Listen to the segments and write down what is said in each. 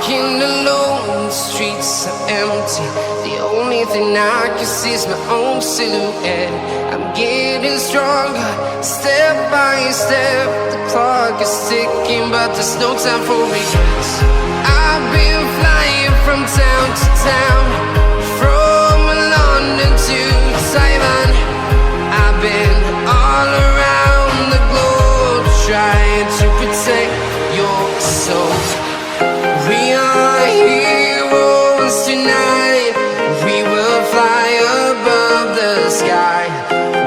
walking alone, the streets are empty. The only thing I can see is my own silhouette. I'm getting stronger, step by step. The clock is ticking, but there's no time for regrets. I've been flying from town to town, from London to Taiwan. I've been all around the globe, trying to protect your soul. We are heroes tonight. We will fly above the sky.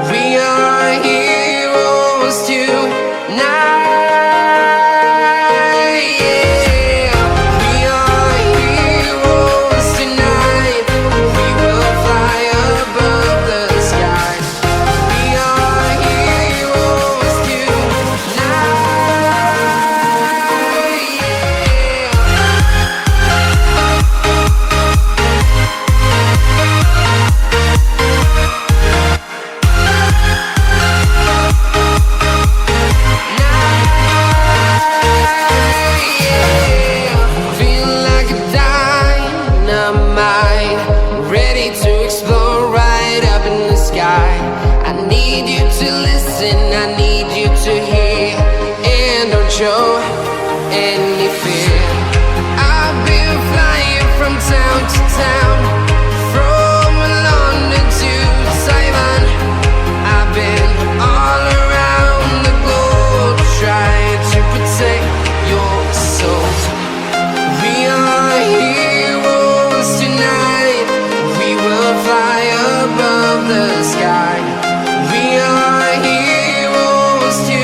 We are heroes tonight. Show any fear. I've been flying from town to town, from London to Taiwan. I've been all around the globe, trying to protect your soul. We are heroes tonight. We will fly above the sky. We are heroes tonight.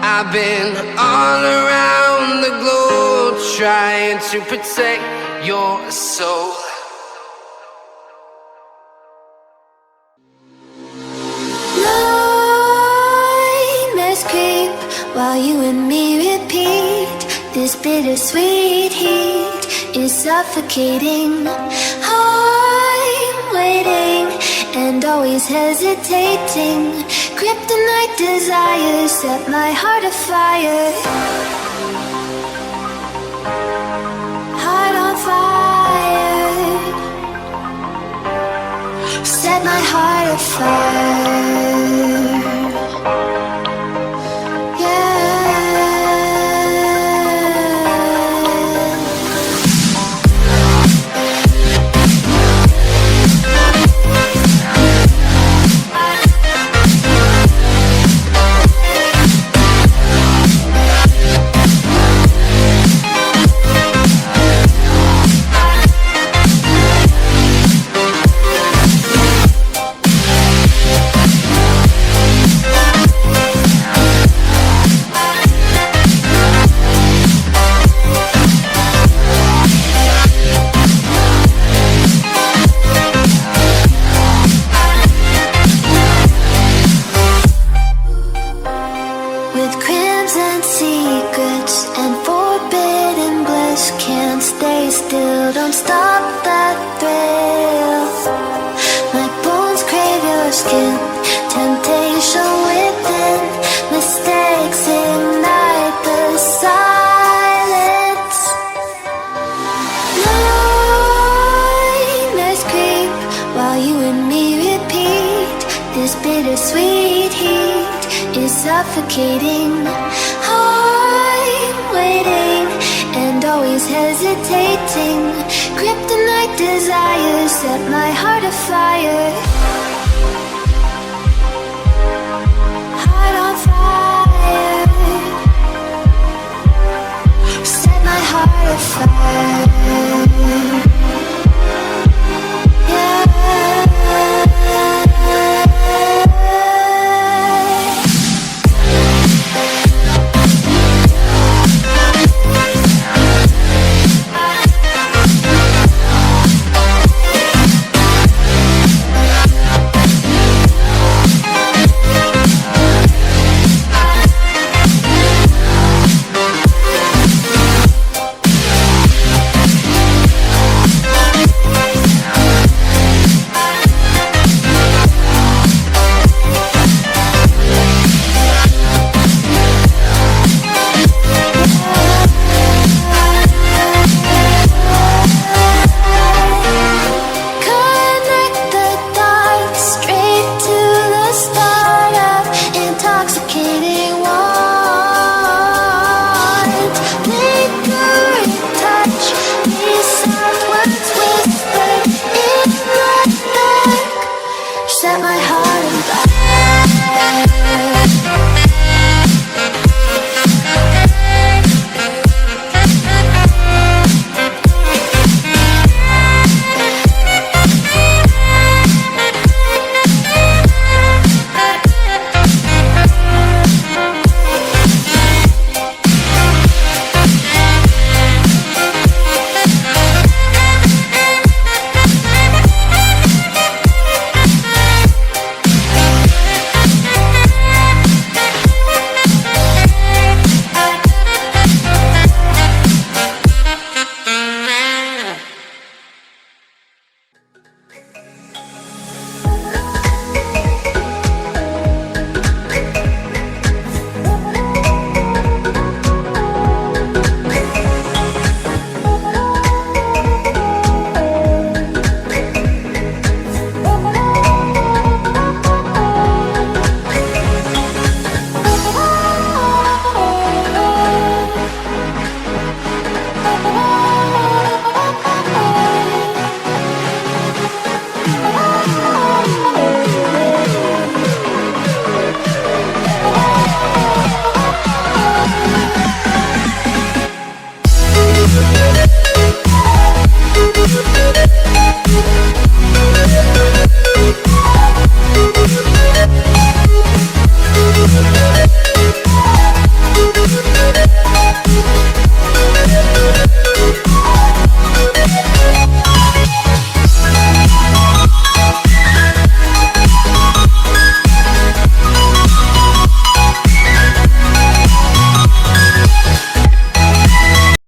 I've been all around the globe, trying to protect your soul. Nightmares creep while you and me repeat. This bittersweet heat is suffocating. I'm waiting and always hesitating. Kryptonite desires set my heart afire. Heart on fire. Set my heart afire. Nightmares creep suffocating. I'm waiting and always hesitating. Kryptonite desires set my heart afire. Heart on fire. Set my heart afire. Connect the dots straight to the start of intoxicating.